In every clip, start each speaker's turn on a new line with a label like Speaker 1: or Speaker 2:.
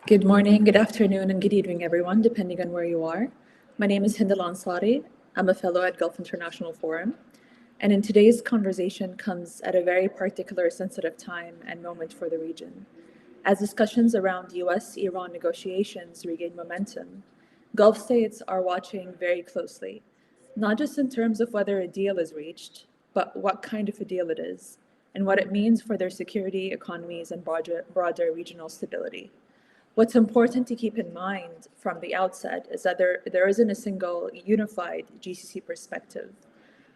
Speaker 1: Good morning, good afternoon, and good evening, everyone, depending on where you are. My name is Hindal Ansari. I'm a fellow at Gulf International Forum. And in today's conversation comes at a very particular sensitive time and moment for the region. As discussions around US-Iran negotiations regain momentum, Gulf states are watching very closely, not just in terms of whether a deal is reached, but what kind of a deal it is, and what it means for their security, economies, and broader regional stability. What's important to keep in mind from the outset is that there isn't a single unified GCC perspective.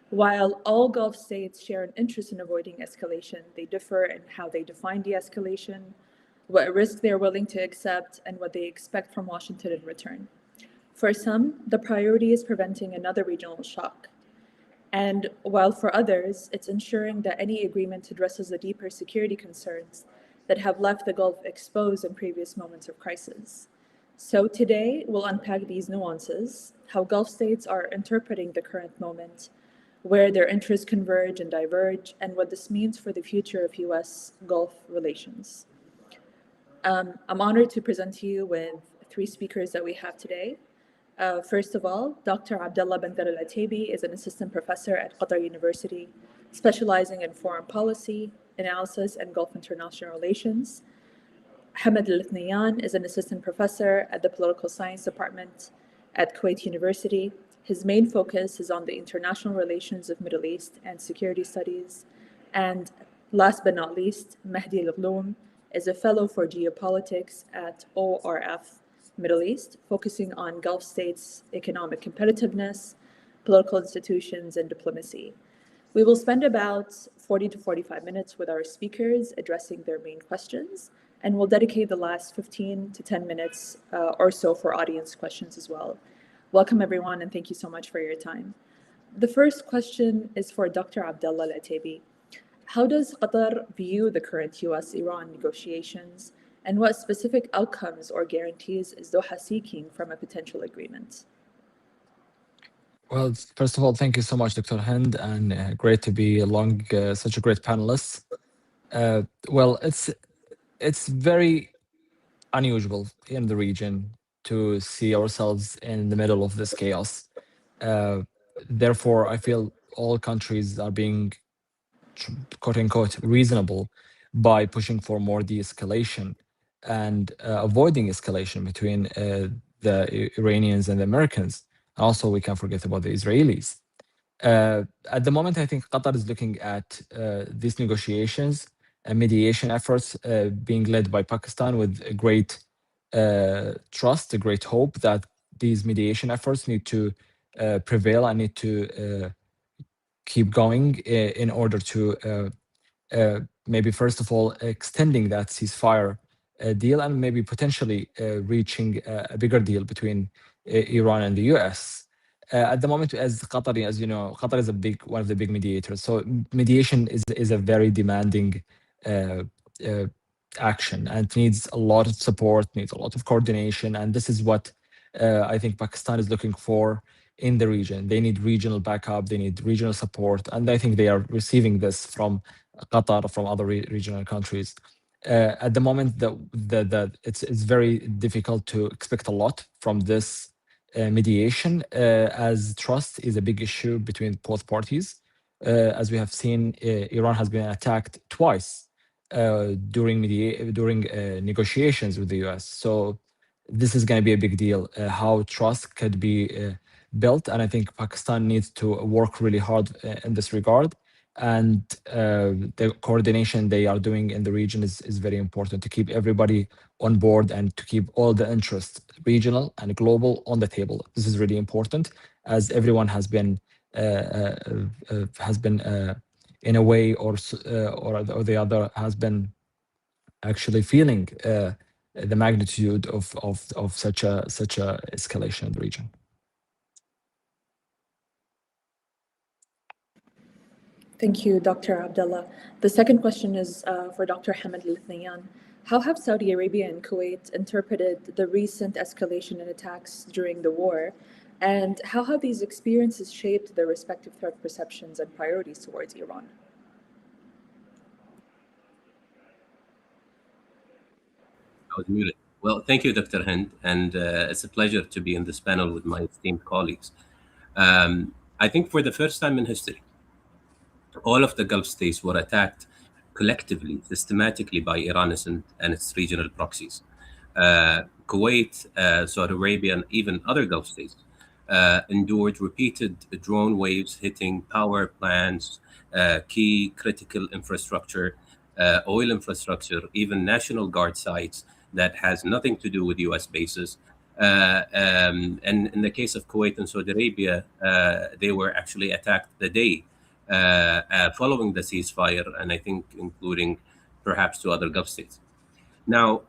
Speaker 1: While all Gulf states share an interest in avoiding escalation, they differ in how they define de escalation, what risk they're willing to accept, and what they expect from Washington in return. For some, the priority is preventing another regional shock. And while for others, it's ensuring that any agreement addresses the deeper security concerns that have left the Gulf exposed in previous moments of crisis. So today, we'll unpack these nuances, how Gulf states are interpreting the current moment, where their interests converge and diverge, and what this means for the future of US-Gulf relations. I'm honored to present to you with three speakers that we have today. First of all, Dr. Abdullah Bandar Al-Ataibi is an assistant professor at Qatar University, specializing in foreign policy, analysis, and Gulf international relations. Hamad Al-Ithnayan is an assistant professor at the Political Science Department at Kuwait University. His main focus is on the international relations of Middle East and security studies. And last but not least, Mahdi Al-Ghloum is a fellow for geopolitics at ORF Middle East, focusing on Gulf states' economic competitiveness, political institutions, and diplomacy. We will spend about 40 to 45 minutes with our speakers addressing their main questions, and we'll dedicate the last 15 to 10 minutes or so for audience questions as well. Welcome, everyone, and thank you so much for your time. The first question is for Dr. Abdullah Al-Ataibi. How does Qatar view the current US-Iran negotiations, and what specific outcomes or guarantees is Doha seeking from a potential agreement?
Speaker 2: Well, first of all, thank you so much, Dr. Hind, and great to be along such a great panelist. Well, it's very unusual in the region to see ourselves in the middle of this chaos. Uh, Therefore, I feel all countries are being quote unquote reasonable by pushing for more de-escalation and avoiding escalation between the Iranians and the Americans. Also, we can't forget about the Israelis. At the moment, I think Qatar is looking at these negotiations and mediation efforts being led by Pakistan with a great trust, a great hope that these mediation efforts need to prevail and need to keep going in order to maybe first of all extending that ceasefire deal and maybe potentially reaching a bigger deal between Iran and the US. At the moment, as Qatar, as you know, Qatar is one of the big mediators. So mediation is a very demanding uh, action and needs a lot of support, needs a lot of coordination, and this is what I think Pakistan is looking for in the region. They need regional backup, they need regional support, and I think they are receiving this from Qatar, from other regional countries. At the moment, it's very difficult to expect a lot from this mediation, as trust is a big issue between both parties. As we have seen, Iran has been attacked twice during negotiations with the US. So this is going to be a big deal. How trust could be built, and I think Pakistan needs to work really hard in this regard. And the coordination they are doing in the region is very important to keep everybody on board and to keep all the interests, regional and global, on the table. This is really important, as everyone has been in a way or the other has been actually feeling the magnitude of such a escalation in the region.
Speaker 1: Thank you, Dr. Abdullah. The second question is for Dr. Hamad Al-Ithnayan. How have Saudi Arabia and Kuwait interpreted the recent escalation in attacks during the war? And how have these experiences shaped their respective threat perceptions and priorities towards Iran?
Speaker 3: I was muted. Well, thank you, Dr. Hind, and it's a pleasure to be in this panel with my esteemed colleagues. Um, I think for the first time in history, all of the Gulf states were attacked collectively, systematically by Iran and its regional proxies. Kuwait, Saudi Arabia, and even other Gulf states endured repeated drone waves hitting power plants, key critical infrastructure, oil infrastructure, even National Guard sites that has nothing to do with U.S. bases. And in the case of Kuwait and Saudi Arabia, they were actually attacked the day following the ceasefire, and I think including perhaps two other Gulf states. Now,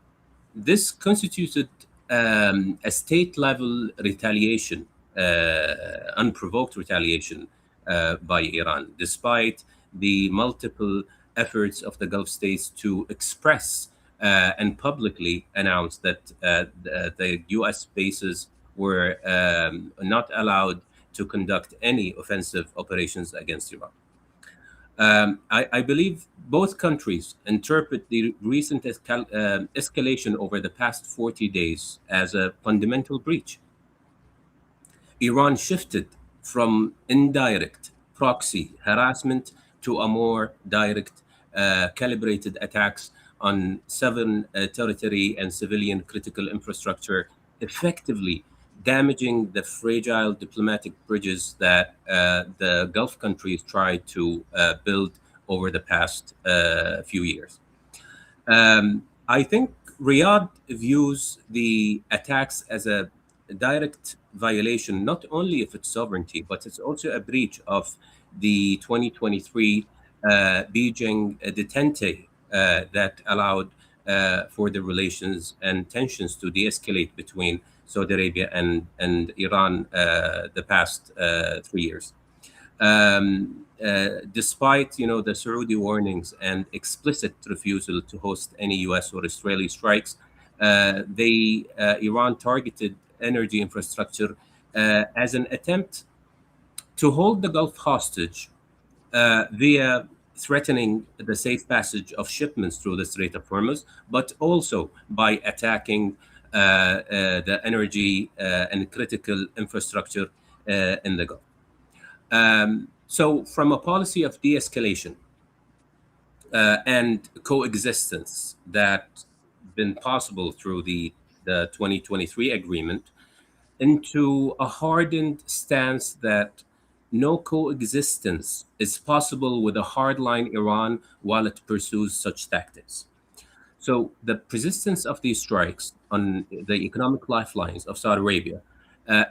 Speaker 3: this constituted a state level retaliation, unprovoked retaliation by Iran, despite the multiple efforts of the Gulf states to express and publicly announce that the US bases were not allowed to conduct any offensive operations against Iran. I believe both countries interpret the recent escalation over the past 40 days as a fundamental breach. Iran shifted from indirect proxy harassment to a more direct, calibrated attacks on sovereign territory and civilian critical infrastructure, effectively damaging the fragile diplomatic bridges that the Gulf countries tried to build over the past few years. I think Riyadh views the attacks as a direct violation, not only of its sovereignty, but it's also a breach of the 2023 Beijing detente that allowed for the relations and tensions to de-escalate between Saudi Arabia and Iran the past 3 years. Despite the Saudi warnings and explicit refusal to host any U.S. or Israeli strikes, Iran targeted energy infrastructure as an attempt to hold the Gulf hostage via threatening the safe passage of shipments through the Strait of Hormuz, but also by attacking the energy and critical infrastructure in the Gulf. So, from a policy of de escalation and coexistence that's been possible through the 2023 agreement, into a hardened stance that no coexistence is possible with a hardline Iran while it pursues such tactics. So the persistence of these strikes on the economic lifelines of Saudi Arabia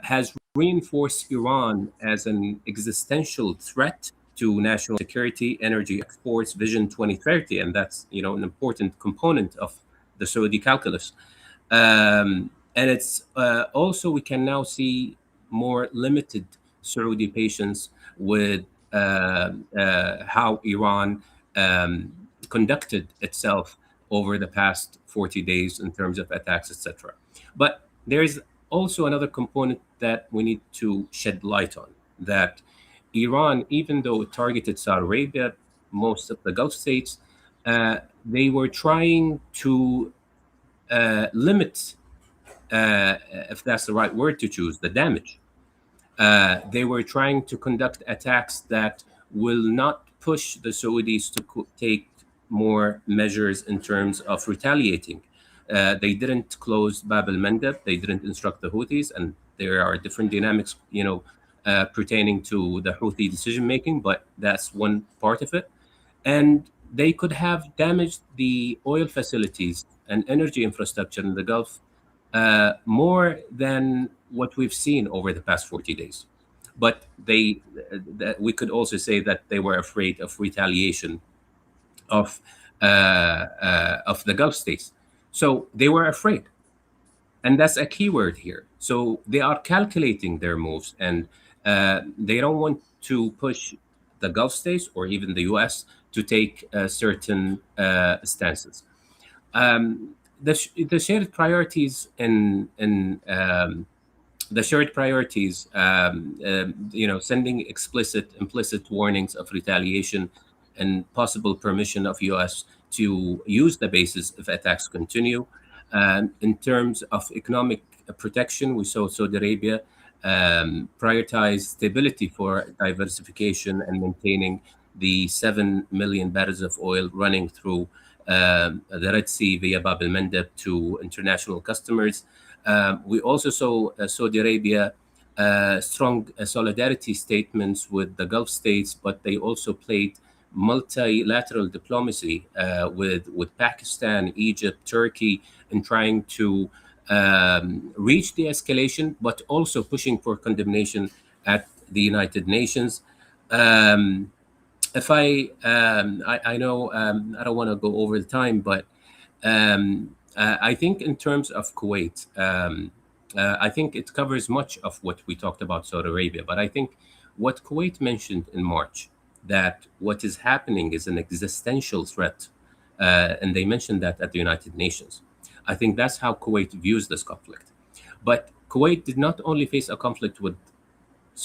Speaker 3: has reinforced Iran as an existential threat to national security, energy exports, Vision 2030, and that's an important component of the Saudi calculus. And it's also we can now see more limited Saudi patience with how Iran conducted itself over the past 40 days in terms of attacks, etc. But there is also another component that we need to shed light on, that Iran, even though it targeted Saudi Arabia, most of the Gulf states, they were trying to limit, if that's the right word to choose, the damage. They were trying to conduct attacks that will not push the Saudis to take more measures in terms of retaliating. They didn't close Bab al Mandeb. They didn't instruct the Houthis, and there are different dynamics, pertaining to the Houthi decision making. But that's one part of it, and they could have damaged the oil facilities and energy infrastructure in the Gulf more than what we've seen over the past 40 days. But we could also say that they were afraid of retaliation of the Gulf states. So they were afraid, and that's a key word here. So they are calculating their moves, and they don't want to push the Gulf states or even the U.S. to take certain stances. The shared priorities the shared priorities, sending implicit warnings of retaliation and possible permission of U.S. to use the basis if attacks continue. In terms of economic protection, we saw Saudi Arabia prioritize stability for diversification and maintaining the 7 million barrels of oil running through the Red Sea via Bab el Mandeb to international customers. We also saw Saudi Arabia strong solidarity statements with the Gulf states, but they also played multilateral diplomacy with Pakistan, Egypt, Turkey, in trying to reach the escalation, but also pushing for condemnation at the United Nations. If I know I don't want to go over the time, but I think in terms of Kuwait, I think it covers much of what we talked about Saudi Arabia. But I think what Kuwait mentioned in March, that what is happening is an existential threat, and they mentioned that at the United Nations. I think that's how Kuwait views this conflict. But Kuwait did not only face a conflict with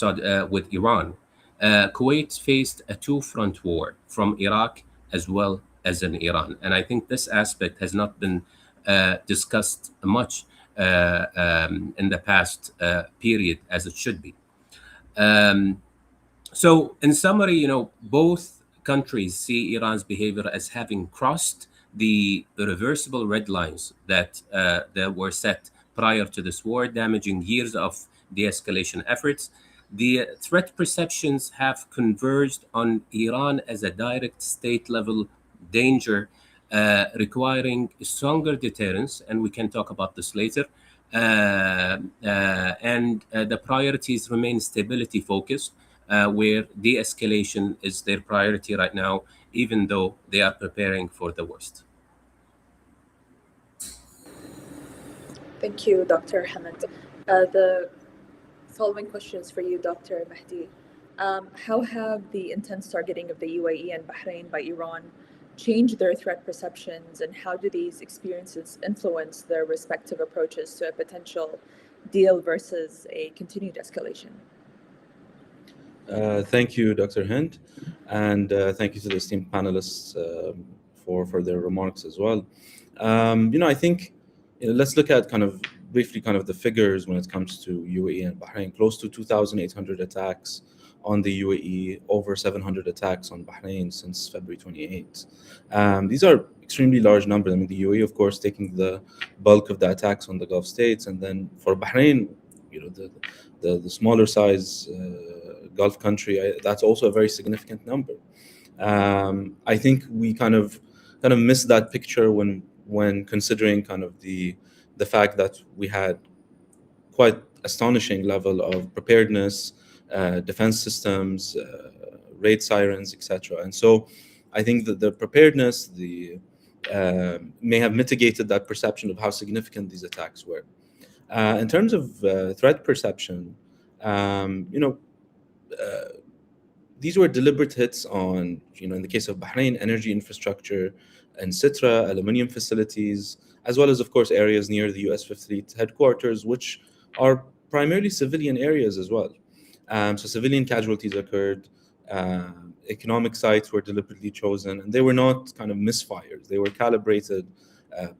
Speaker 3: Iran. Kuwait faced a two-front war from Iraq as well as in Iran, and I think this aspect has not been discussed much in the past period as it should be. So, in summary, both countries see Iran's behavior as having crossed the irreversible red lines that were set prior to this war, damaging years of de-escalation efforts. The threat perceptions have converged on Iran as a direct state-level danger, requiring stronger deterrence, and we can talk about this later. And the priorities remain stability focused, where de-escalation is their priority right now, even though they are preparing for the worst.
Speaker 1: Thank you, Dr. Hamid. The following question is for you, Dr. Mahdi. How have the intense targeting of the UAE and Bahrain by Iran changed their threat perceptions, and how do these experiences influence their respective approaches to a potential deal versus a continued escalation?
Speaker 4: Thank you, Dr. Hind, and thank you to the esteemed panelists for their remarks as well. I think let's look at briefly the figures when it comes to UAE and Bahrain. Close to 2,800 attacks on the UAE, over 700 attacks on Bahrain since February 28. These are extremely large numbers. I mean, the UAE, of course, taking the bulk of the attacks on the Gulf states, and then for Bahrain, the smaller size Gulf country, that's also a very significant number. I think we kind of missed that picture when considering the fact that we had quite astonishing level of preparedness, defense systems, raid sirens, etc. And so I think that the preparedness may have mitigated that perception of how significant these attacks were. In terms of threat perception, these were deliberate hits on, in the case of Bahrain, energy infrastructure and Sitra, aluminium facilities, as well as, of course, areas near the US Fifth Fleet headquarters, which are primarily civilian areas as well. So civilian casualties occurred, economic sites were deliberately chosen, and they were not misfires. They were calibrated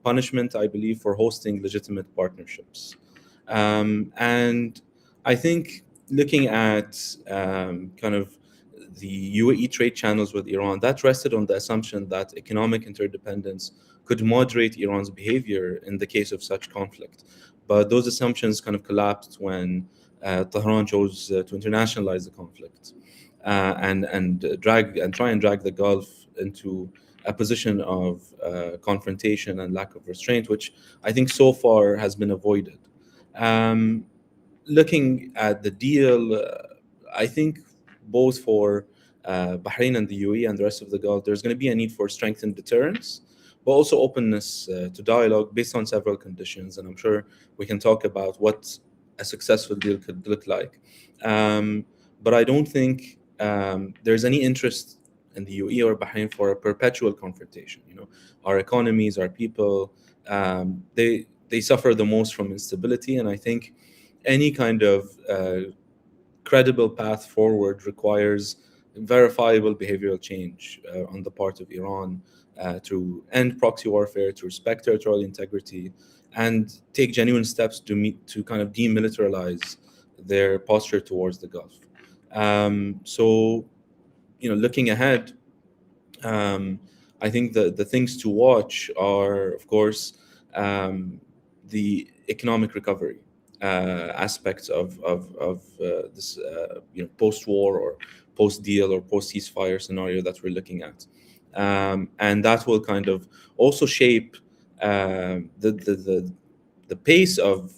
Speaker 4: punishment, I believe, for hosting legitimate partnerships. And I think looking at the UAE trade channels with Iran, that rested on the assumption that economic interdependence could moderate Iran's behavior in the case of such conflict. But those assumptions collapsed when Tehran chose to internationalize the conflict and try and drag the Gulf into a position of confrontation and lack of restraint, which I think so far has been avoided. Looking at the deal, I think both for Bahrain and the UAE and the rest of the Gulf, there's going to be a need for strengthened deterrence, but also openness to dialogue based on several conditions. And I'm sure we can talk about what a successful deal could look like. But I don't think there's any interest in the UAE or Bahrain for a perpetual confrontation. Our economies, our people, they suffer the most from instability, and I think any kind of credible path forward requires verifiable behavioral change on the part of Iran to end proxy warfare, to respect territorial integrity, and take genuine steps to kind of demilitarize their posture towards the Gulf. So, looking ahead, I think the things to watch are, of course, the economic recovery aspects of this post-war or post-deal or post-ceasefire scenario that we're looking at, and that will kind of also shape the pace of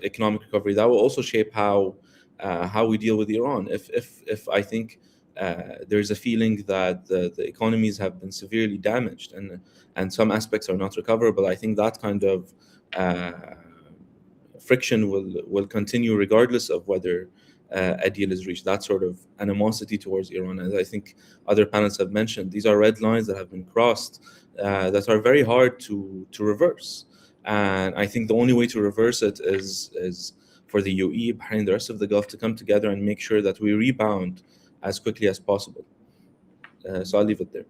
Speaker 4: economic recovery. That will also shape how we deal with Iran. If I think there's a feeling that the economies have been severely damaged and some aspects are not recoverable, I think that kind of friction will continue regardless of whether a deal is reached. That sort of animosity towards Iran, as I think other panels have mentioned, these are red lines that have been crossed that are very hard to reverse. And I think the only way to reverse it is for the UAE, Bahrain, the rest of the Gulf to come together and make sure that we rebound as quickly as possible. So I'll leave it there.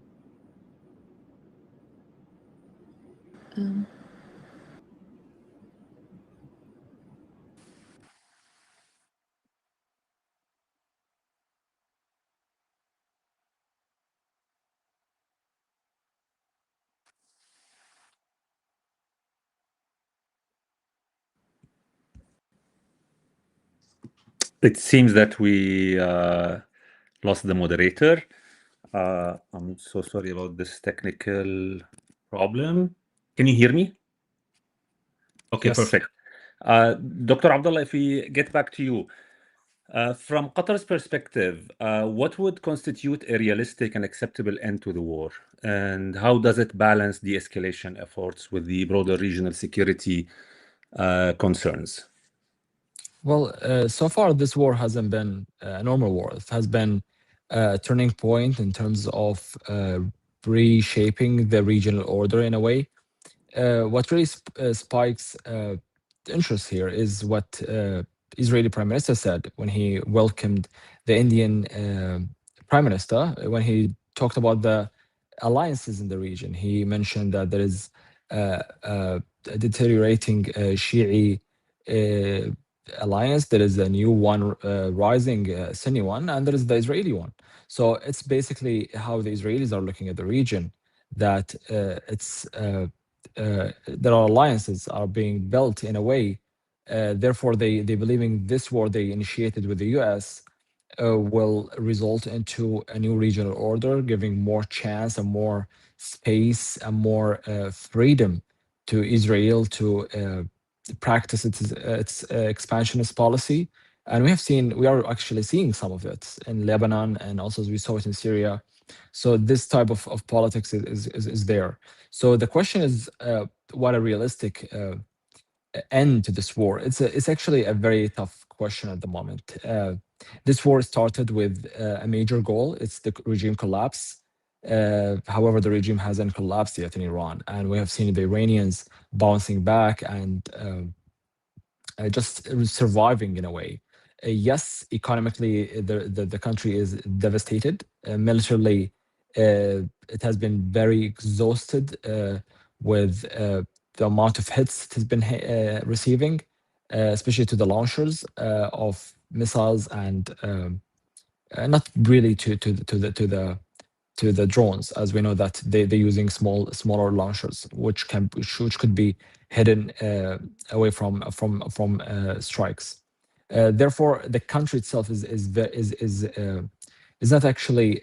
Speaker 5: It seems that we lost the moderator. I'm so sorry about this technical problem. Can you hear me? Okay,
Speaker 2: Yes.
Speaker 5: perfect. Dr. Abdullah, if we get back to you, from Qatar's perspective, what would constitute a realistic and acceptable end to the war? And how does it balance de-escalation efforts with the broader regional security concerns?
Speaker 2: Well, so far this war hasn't been a normal war. It has been a turning point in terms of reshaping the regional order in a way. What really spikes interest here is what Israeli Prime Minister said when he welcomed the Indian Prime Minister, when he talked about the alliances in the region. He mentioned that there is a deteriorating Shi'i alliance, there is a new one rising Sunni one, and there is the Israeli one. So it's basically how the Israelis are looking at the region, that there are alliances are being built in a way. Therefore, they believing this war they initiated with the U.S. Will result into a new regional order, giving more chance and more space and more freedom to Israel to practice its expansionist policy. And we are actually seeing some of it in Lebanon, and also as we saw it in Syria. So this type of politics is there. So the question is, what a realistic end to this war? It's actually a very tough question at the moment. This war started with a major goal. It's the regime collapse. However, the regime hasn't collapsed yet in Iran, and we have seen the Iranians bouncing back and just surviving in a way. Yes, economically, the country is devastated. Militarily, it has been very exhausted with the amount of hits it has been receiving, especially to the launchers of missiles, and not really to the drones, as we know that they're using smaller launchers, which could be hidden away from strikes. Therefore, the country itself is not actually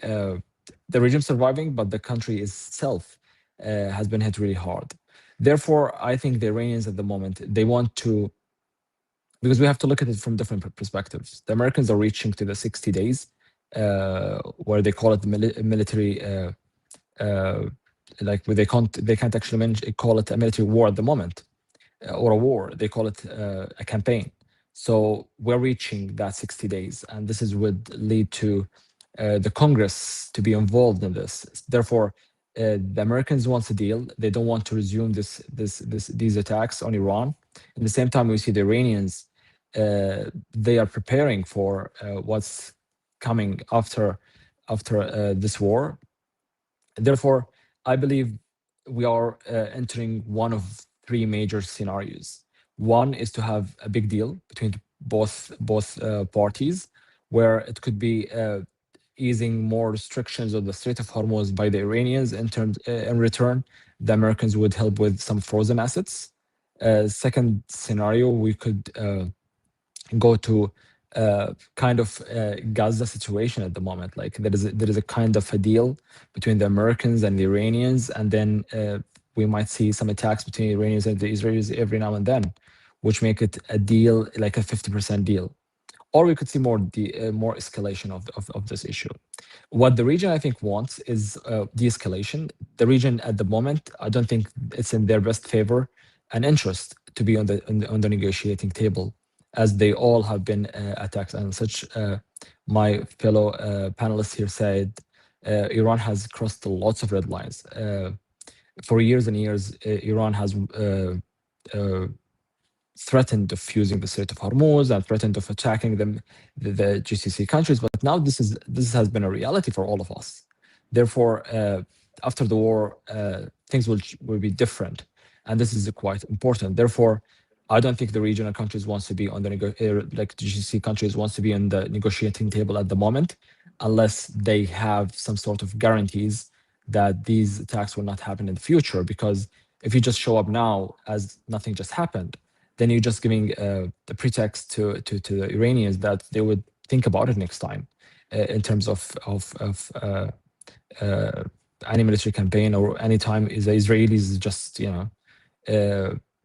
Speaker 2: the regime surviving, but the country itself has been hit really hard. Therefore, I think the Iranians at the moment, they want to, because we have to look at it from different perspectives. The Americans are reaching to the 60 days, where they call it the military, like they can't actually call it a military war at the moment, or a war. They call it a campaign. So we're reaching that 60 days, and this would lead to the Congress to be involved in this. Therefore, the Americans want a deal. They don't want to resume these attacks on Iran. At the same time, we see the Iranians. They are preparing for what's coming after this war. Therefore, I believe we are entering one of three major scenarios. One is to have a big deal between both parties, where it could be easing more restrictions on the Strait of Hormuz by the Iranians. In return, the Americans would help with some frozen assets. Second scenario, we could go to kind of Gaza situation at the moment. Like there is a kind of a deal between the Americans and the Iranians, and then we might see some attacks between the Iranians and the Israelis every now and then, which make it a deal, like a 50% deal. Or we could see more escalation of this issue. What the region, I think, wants is de-escalation. The region at the moment, I don't think it's in their best favor and interest to be on the negotiating table, as they all have been attacked and such. My fellow panelists here said Iran has crossed lots of red lines. For years and years, Iran has threatened of fusing the Strait of Hormuz and threatened of attacking the GCC countries. But now this has been a reality for all of us. Therefore, after the war, things will be different, and this is quite important. Therefore, I don't think the regional countries wants to be on the like the GCC countries wants to be on the negotiating table at the moment, unless they have some sort of guarantees that these attacks will not happen in the future. Because if you just show up now as nothing just happened, then you're just giving the pretext to the Iranians that they would think about it next time in terms of any military campaign, or any time is the Israelis just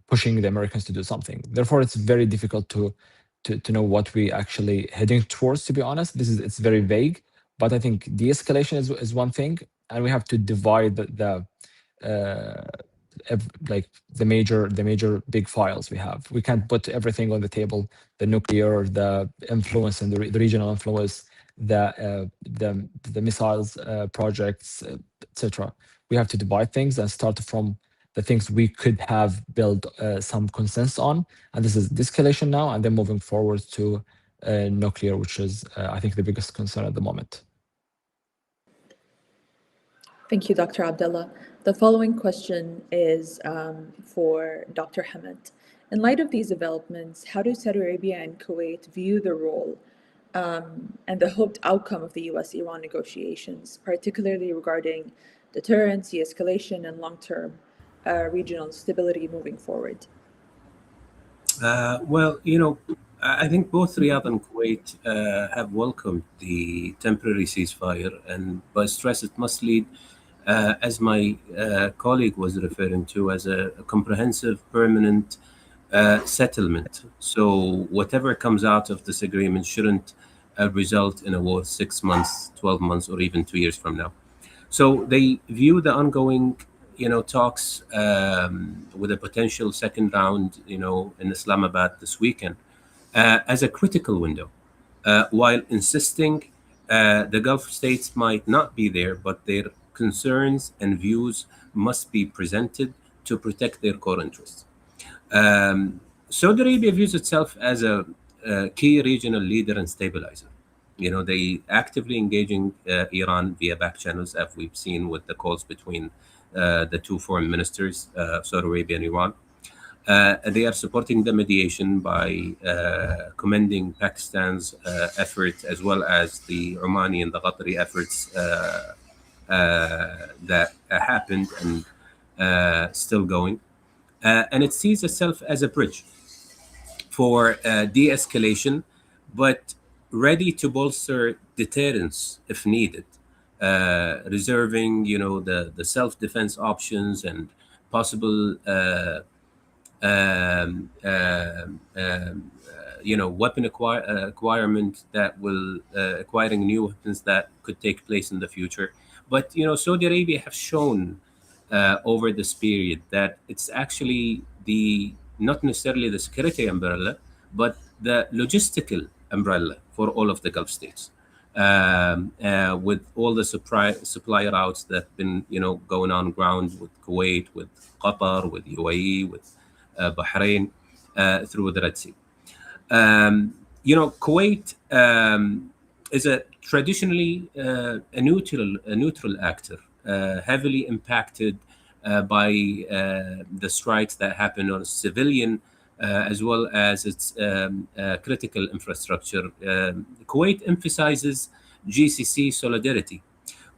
Speaker 2: pushing the Americans to do something. Therefore, it's very difficult to know what we actually heading towards. To be honest, it's very vague. But I think de-escalation is one thing, and we have to divide like the major big files we have. We can't put everything on the table: the nuclear, the influence, and the regional influence, the missiles projects, etc. We have to divide things and start from the things we could have built some consensus on, and this is de-escalation now, and then moving forward to nuclear, which is I think the biggest concern at the moment.
Speaker 1: Thank you, Dr. Abdullah. The following question is for Dr. Hamid. In light of these developments, how do Saudi Arabia and Kuwait view the role and the hoped outcome of the US-Iran negotiations, particularly regarding deterrence, de-escalation, and long-term regional stability moving forward?
Speaker 3: Well, I think both Riyadh and Kuwait have welcomed the temporary ceasefire, and by stress it must lead, as my colleague was referring to, as a comprehensive, permanent settlement. So whatever comes out of this agreement shouldn't result in a war 6 months, 12 months, or even 2 years from now. So they view the ongoing talks with a potential second round, in Islamabad this weekend, as a critical window, while insisting the Gulf states might not be there, but their concerns and views must be presented to protect their core interests. Saudi Arabia views itself as a key regional leader and stabilizer. They actively engaging Iran via back channels, as we've seen with the calls between the two foreign ministers, Saudi Arabia and Iran. They are supporting the mediation by commending Pakistan's effort, as well as the Omani and the Qatari efforts that happened and still going. And it sees itself as a bridge for de-escalation, but ready to bolster deterrence if needed, reserving, the self-defense options and possible, weapon acquirement that will acquiring new weapons that could take place in the future. But Saudi Arabia have shown over this period that it's actually not necessarily the security umbrella, but the logistical umbrella for all of the Gulf states, with all the supply routes that have been going on ground with Kuwait, with Qatar, with UAE, with Bahrain, through the Red Sea. Kuwait is traditionally a neutral actor, heavily impacted by the strikes that happen on civilian as well as its critical infrastructure. Kuwait emphasizes GCC solidarity.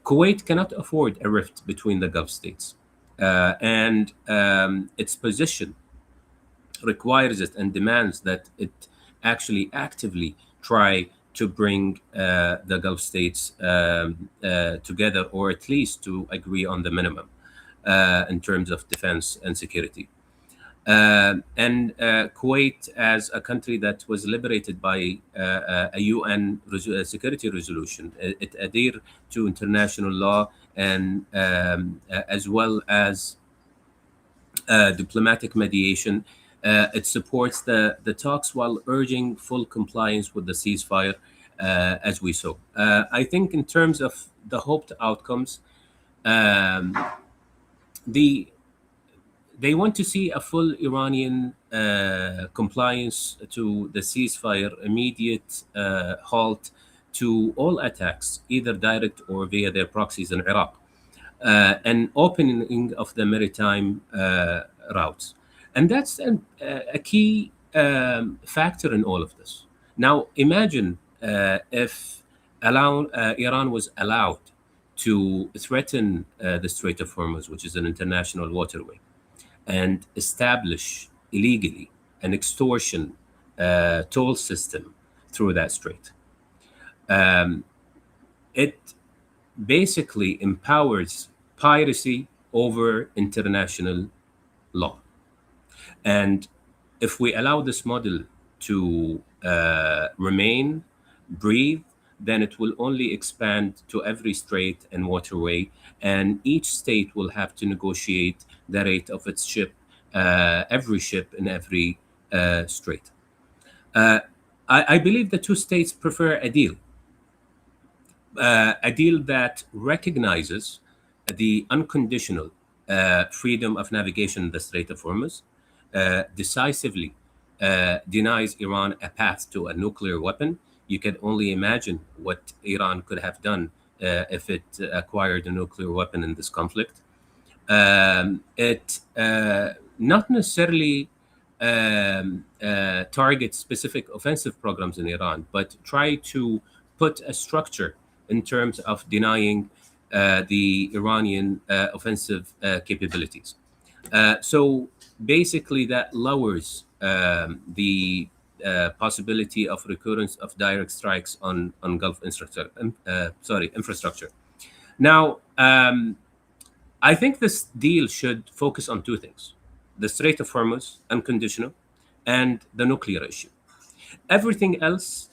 Speaker 3: Kuwait cannot afford a rift between the Gulf states, and its position requires it and demands that it actually actively try to bring the Gulf states together, or at least to agree on the minimum in terms of defense and security. And Kuwait, as a country that was liberated by a UN security resolution, it adhered to international law and as well as diplomatic mediation. It supports the talks while urging full compliance with the ceasefire, as we saw. I think in terms of the hoped outcomes, they want to see a full Iranian compliance to the ceasefire, immediate halt to all attacks, either direct or via their proxies in Iraq, and opening of the maritime routes. And that's a key factor in all of this. Now, imagine if Iran was allowed to threaten the Strait of Hormuz, which is an international waterway, and establish illegally an extortion toll system through that strait. It basically empowers piracy over international law. And if we allow this model to remain, breathe, then it will only expand to every strait and waterway, and each state will have to negotiate the rate of its ship, every ship in every strait. I believe the two states prefer a deal that recognizes the unconditional freedom of navigation in the Strait of Hormuz, decisively denies Iran a path to a nuclear weapon. You can only imagine what Iran could have done if it acquired a nuclear weapon in this conflict. It not necessarily target specific offensive programs in Iran, but try to put a structure in terms of denying the Iranian offensive capabilities. So basically that lowers the possibility of recurrence of direct strikes on Gulf infrastructure. Now, I think this deal should focus on two things: the Strait of Hormuz, unconditional, and the nuclear issue. Everything else,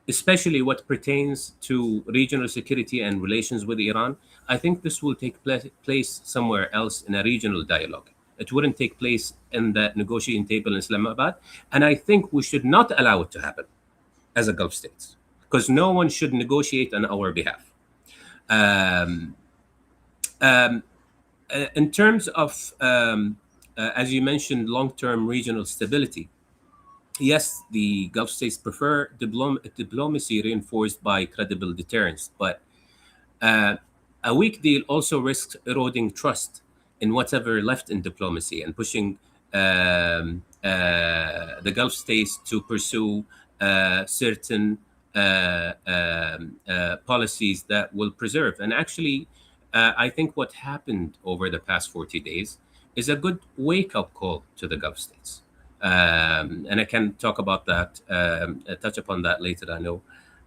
Speaker 3: especially what pertains to regional security and relations with Iran, I think this will take place somewhere else in a regional dialogue. It wouldn't take place in the negotiating table in Islamabad. And I think we should not allow it to happen as a Gulf states, because no one should negotiate on our behalf. In terms of, as you mentioned, long-term regional stability, yes, the Gulf states prefer diplomacy reinforced by credible deterrence, but a weak deal also risks eroding trust in whatever left in diplomacy and pushing the Gulf states to pursue certain policies that will preserve. And actually, I think what happened over the past 40 days is a good wake-up call to the Gulf states. And I can talk about that, touch upon that later. I know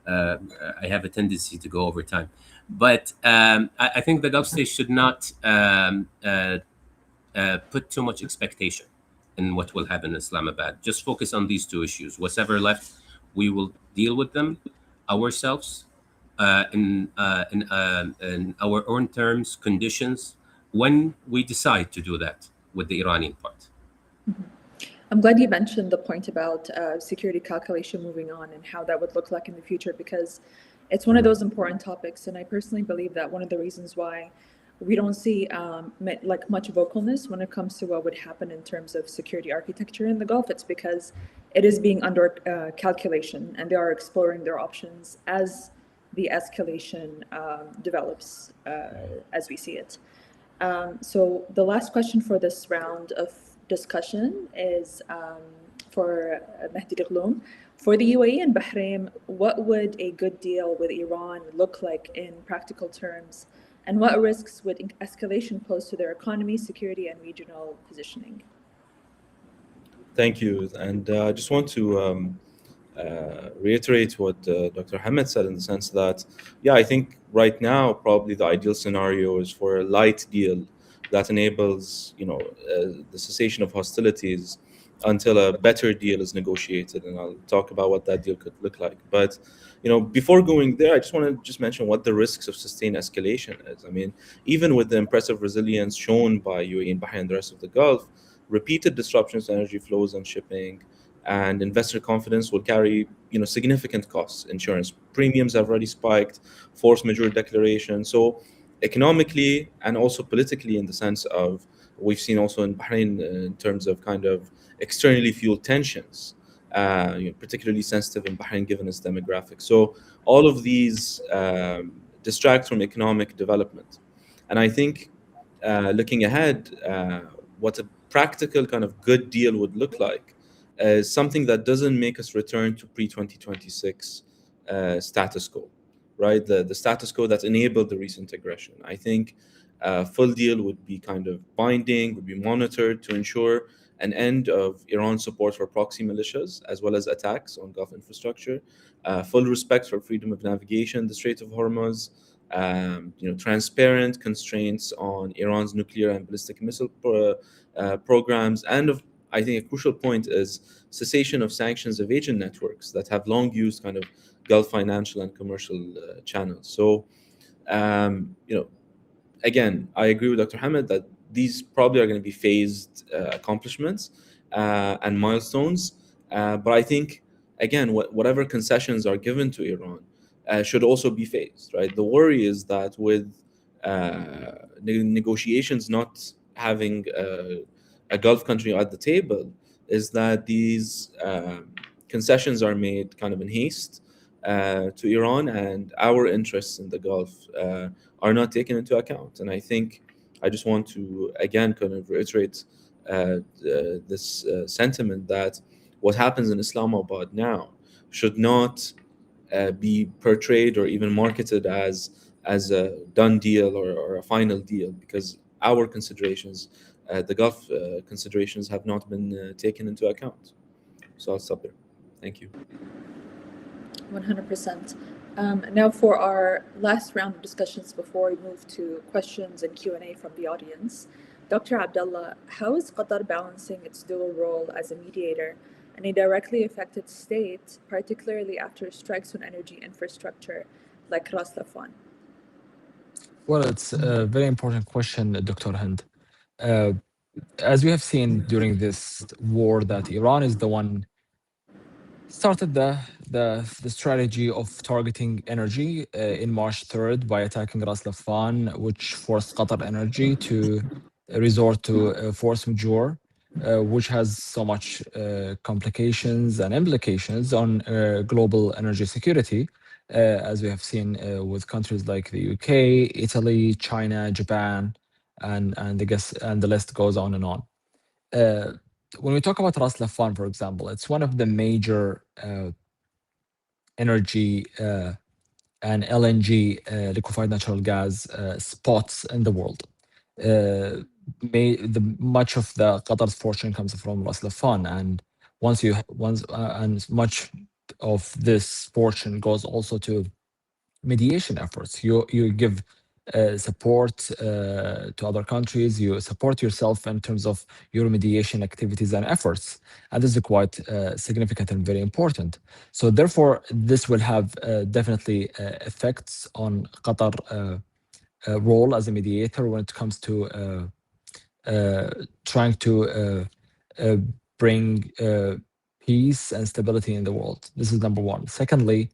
Speaker 3: I have a tendency to go over time. But I think the Gulf states should not put too much expectation in what will happen in Islamabad. Just focus on these two issues. Whatever left, we will deal with them ourselves in our own terms, conditions, when we decide to do that with the Iranian part.
Speaker 1: Mm-hmm. I'm glad you mentioned the point about security calculation moving on and how that would look like in the future, because it's one of those important topics. And I personally believe that one of the reasons why we don't see like much vocalness when it comes to what would happen in terms of security architecture in the Gulf, it's because it is being under calculation, and they are exploring their options as the escalation develops as we see it. So the last question for this round of discussion is for Mehdi Degloum. For the UAE and Bahrain, what would a good deal with Iran look like in practical terms? And what risks would escalation pose to their economy, security, and regional positioning?
Speaker 4: Thank you. And I just want to reiterate what Dr. Hamed said, in the sense that, yeah, I think right now probably the ideal scenario is for a light deal that enables, the cessation of hostilities until a better deal is negotiated, and I'll talk about what that deal could look like. But before going there, I just want to mention what the risks of sustained escalation is. I mean, even with the impressive resilience shown by UAE and Bahrain and the rest of the Gulf, repeated disruptions to energy flows and shipping and investor confidence will carry significant costs. Insurance premiums have already spiked, force majeure declaration. So economically and also politically, in the sense of, we've seen also in Bahrain in terms of kind of externally fueled tensions, particularly sensitive in Bahrain given its demographics. So all of these distract from economic development. And I think looking ahead, what a practical kind of good deal would look like is something that doesn't make us return to pre-2026 status quo, right? The status quo that enabled the recent aggression. I think a full deal would be kind of binding, would be monitored to ensure an end of Iran's support for proxy militias, as well as attacks on Gulf infrastructure, full respect for freedom of navigation, the Strait of Hormuz, transparent constraints on Iran's nuclear and ballistic missile programs, and I think a crucial point is cessation of sanctions of agent networks that have long used kind of Gulf financial and commercial channels. So, again, I agree with Dr. Hamed that these probably are going to be phased accomplishments and milestones. But I think, again, whatever concessions are given to Iran should also be phased, right? The worry is that with negotiations not having a Gulf country at the table, is that these concessions are made kind of in haste to Iran, and our interests in the Gulf are not taken into account. And I think I just want to again kind of reiterate this sentiment that what happens in Islamabad now should not be portrayed or even marketed as a done deal or a final deal, because our considerations, the Gulf considerations, have not been taken into account. So I'll stop there. Thank you.
Speaker 1: 100%. Now for our last round of discussions before we move to questions and Q&A from the audience, Dr. Abdullah, how is Qatar balancing its dual role as a mediator and a directly affected state, particularly after strikes on energy infrastructure like Ras Laffan?
Speaker 2: Well, it's a very important question, Dr. Hind. As we have seen during this war, that Iran is the one started the strategy of targeting energy in March 3rd by attacking Ras Laffan, which forced Qatar Energy to resort to force majeure, which has so much complications and implications on global energy security, as we have seen with countries like the UK, Italy, China, Japan, and the list goes on and on. When we talk about Ras Laffan, for example, it's one of the major energy and LNG, liquefied natural gas spots in the world. Much of the Qatar's fortune comes from Ras Laffan, and and much of this fortune goes also to mediation efforts. You give support to other countries, you support yourself in terms of your mediation activities and efforts. And this is quite significant and very important. So therefore, this will have definitely effects on Qatar role as a mediator when it comes to trying to bring peace and stability in the world. This is number one. Secondly,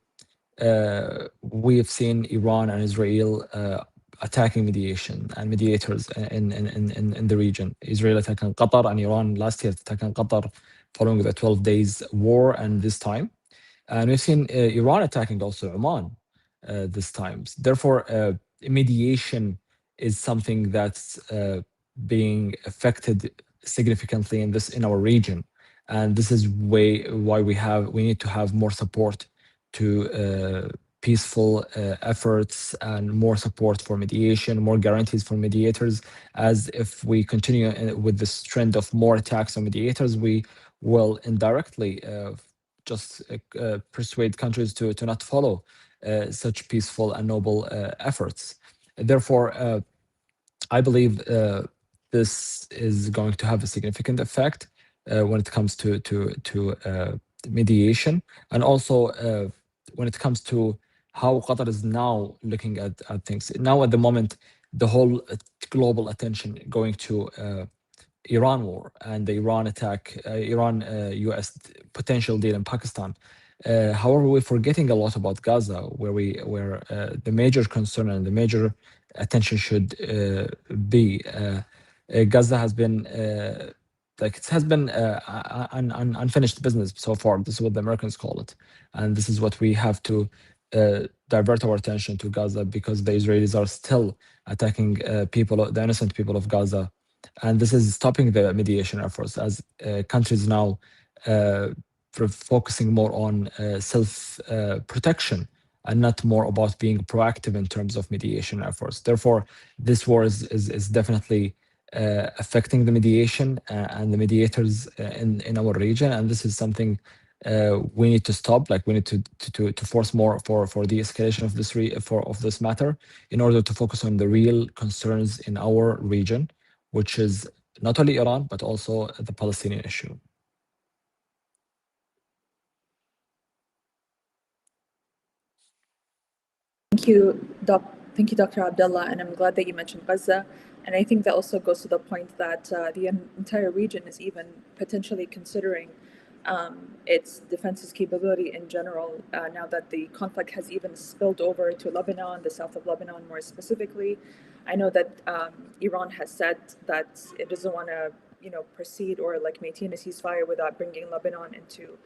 Speaker 2: we have seen Iran and Israel attacking mediation and mediators in the region. Israel attacking Qatar, and Iran last year attacking Qatar following the 12 days war and this time. And we've seen Iran attacking also Oman this time. Therefore, mediation is something that's being affected significantly in our region, and this is why we need to have more support to peaceful efforts and more support for mediation, more guarantees for mediators. As if we continue with this trend of more attacks on mediators, we will indirectly just persuade countries to not follow such peaceful and noble efforts. Therefore, I believe this is going to have a significant effect when it comes to mediation, and also when it comes to how Qatar is now looking at things. Now, at the moment, the whole global attention going to Iran war and the Iran attack, Iran-US potential deal in Pakistan. However, we're forgetting a lot about Gaza, where the major concern and the major attention should be. Gaza has been unfinished business so far. This is what the Americans call it, and this is what we have to divert our attention to Gaza, because the Israelis are still attacking the innocent people of Gaza, and this is stopping the mediation efforts as countries now focusing more on self and not more about being proactive in terms of mediation efforts. Therefore, this war is definitely affecting the mediation and the mediators in our region, and this is something we need to stop. Like, we need to force more for the escalation of this matter, in order to focus on the real concerns in our region, which is not only Iran but also the Palestinian issue.
Speaker 1: Thank you, Dr. Abdullah, and I'm glad that you mentioned Gaza. And I think that also goes to the point that the entire region is even potentially considering its defenses capability in general, now that the conflict has even spilled over to Lebanon, the south of Lebanon more specifically. I know that Iran has said that it doesn't want to, proceed or maintain a ceasefire without bringing Lebanon into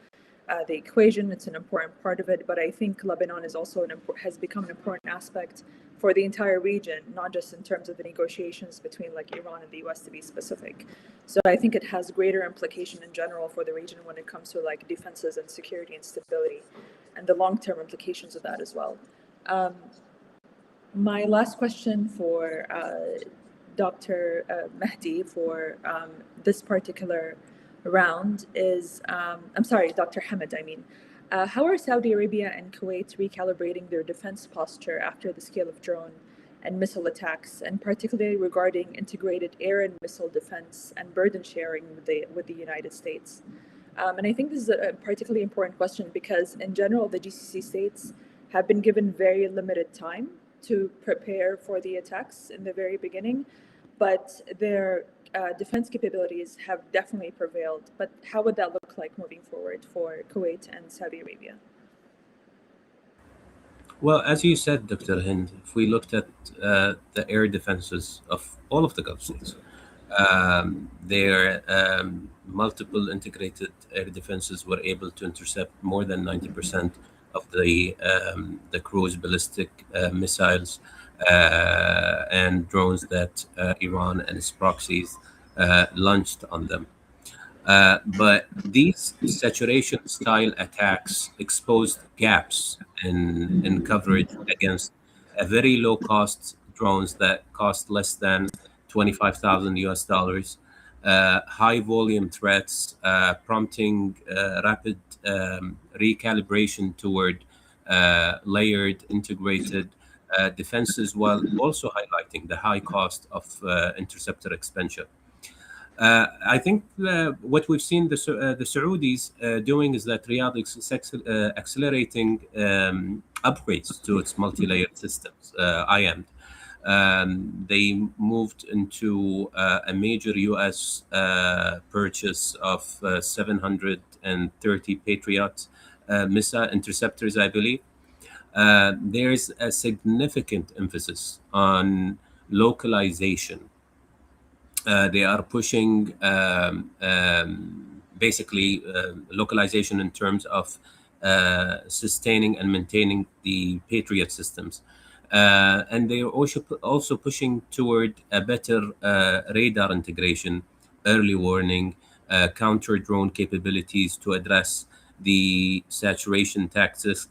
Speaker 1: the equation. It's an important part of it, but I think Lebanon is also has become an important aspect for the entire region, not just in terms of the negotiations between Iran and the US, to be specific. So I think it has greater implication in general for the region when it comes to defenses and security and stability, and the long-term implications of that as well. My last question for Dr. Mahdi for this particular round is, I'm sorry, Dr. Hamid, I mean. How are Saudi Arabia and Kuwait recalibrating their defense posture after the scale of drone and missile attacks, and particularly regarding integrated air and missile defense and burden sharing with the United States? And I think this is a particularly important question because, in general, the GCC states have been given very limited time to prepare for the attacks in the very beginning, but their defense capabilities have definitely prevailed. But how would that look like moving forward for Kuwait and Saudi Arabia?
Speaker 3: Well, as you said, Dr. Hind, if we looked at the air defenses of all of the Gulf states, their multiple integrated air defenses were able to intercept more than 90% of the cruise ballistic missiles and drones that Iran and its proxies launched on them. But these saturation-style attacks exposed gaps in coverage against a very low-cost drones that cost less than $25,000 US, high-volume threats, prompting rapid recalibration toward layered, integrated defenses, while also highlighting the high cost of interceptor expansion. I think what we've seen the Saudis doing is that Riyadh is accelerating upgrades to its multi-layered systems, IAM. They moved into a major US purchase of 730 Patriot missile interceptors, I believe. There's a significant emphasis on localization. They are pushing basically localization in terms of sustaining and maintaining the Patriot systems. And they are also pushing toward a better radar integration, early warning, counter drone capabilities to address the saturation tactics.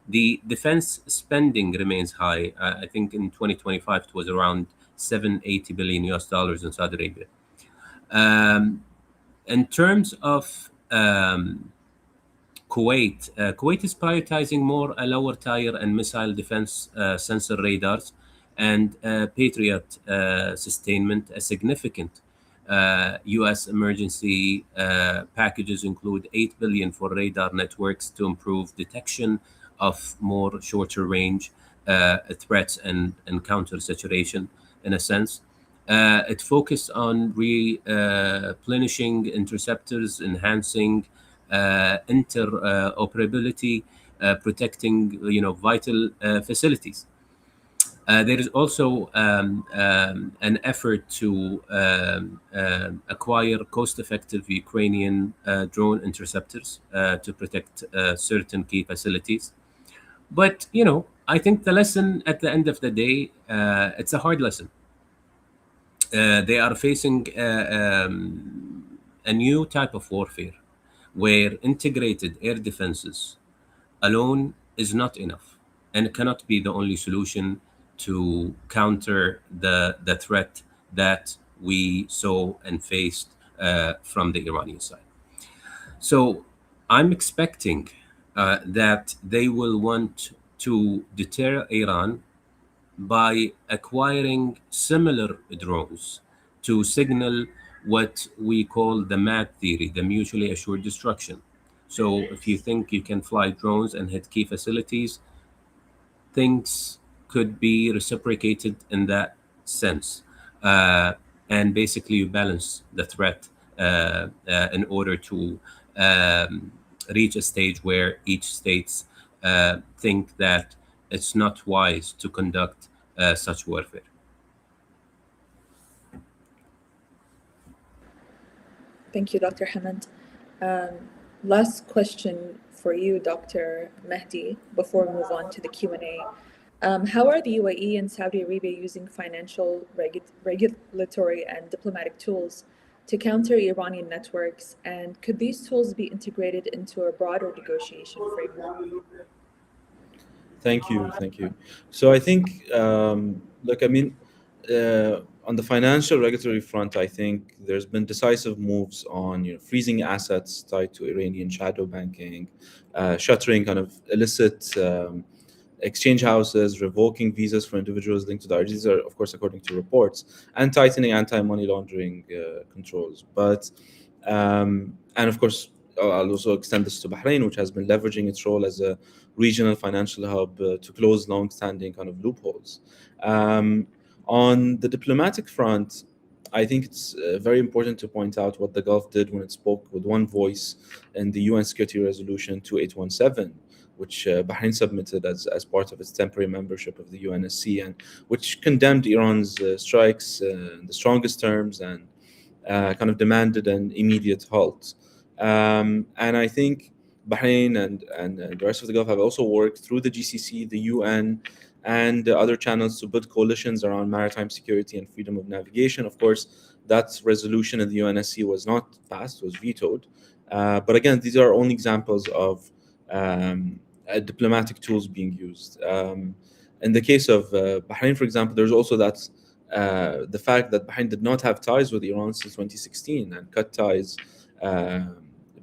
Speaker 3: The defense spending remains high. I think in 2025 it was around 780 billion US dollars in Saudi Arabia. In terms of Kuwait is prioritizing more lower tier and missile defense sensor radars and Patriot sustainment. A significant U.S. emergency packages include 8 billion for radar networks to improve detection of more shorter range threats and counter saturation in a sense. It focused on replenishing interceptors, enhancing interoperability, protecting vital facilities. There is also an effort to acquire cost-effective Ukrainian drone interceptors to protect certain key facilities. But I think the lesson at the end of the day, it's a hard lesson. They are facing a new type of warfare where integrated air defenses alone is not enough and cannot be the only solution to counter the threat that we saw and faced from the Iranian side. So I'm expecting that they will want to deter Iran by acquiring similar drones to signal what we call the MAD theory, the mutually assured destruction. So if you think you can fly drones and hit key facilities, things could be reciprocated in that sense. And basically you balance the threat in order to reach a stage where each states think that it's not wise to conduct such warfare.
Speaker 1: Thank you, Dr. Hamad. Last question for you, Dr. Mehdi, before we move on to the Q&A. How are the UAE and Saudi Arabia using financial, regulatory, and diplomatic tools to counter Iranian networks? And could these tools be integrated into a broader negotiation framework?
Speaker 4: Thank you. So I think, look, I mean, on the financial regulatory front, I think there's been decisive moves on freezing assets tied to Iranian shadow banking, shuttering kind of illicit exchange houses, revoking visas for individuals linked to Daesh. These are, of course, according to reports, and tightening anti-money laundering controls. But and of course, I'll also extend this to Bahrain, which has been leveraging its role as a regional financial hub to close long-standing kind of loopholes. On the diplomatic front, I think it's very important to point out what the Gulf did when it spoke with one voice in the UN Security Resolution 2817, which Bahrain submitted as part of its temporary membership of the UNSC, and which condemned Iran's strikes in the strongest terms and kind of demanded an immediate halt. And I think Bahrain and the rest of the Gulf have also worked through the GCC, the UN, and other channels to build coalitions around maritime security and freedom of navigation. Of course, that resolution in the UNSC was not passed, was vetoed. But again, these are only examples of diplomatic tools being used. In the case of Bahrain, for example, there's also that the fact that Bahrain did not have ties with Iran since 2016 and cut ties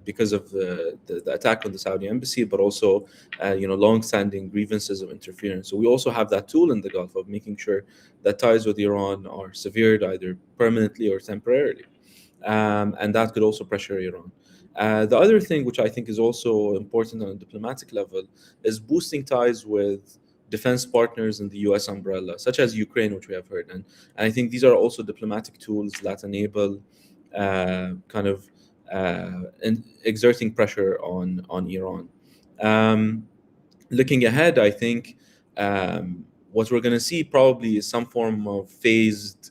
Speaker 4: because of the attack on the Saudi embassy, but also long-standing grievances of interference. So we also have that tool in the Gulf of making sure that ties with Iran are severed either permanently or temporarily, and that could also pressure Iran. The other thing, which I think is also important on a diplomatic level, is boosting ties with defense partners in the U.S. umbrella, such as Ukraine, which we have heard. And I think these are also diplomatic tools that enable exerting pressure on Iran. Looking ahead, I think what we're going to see probably is some form of phased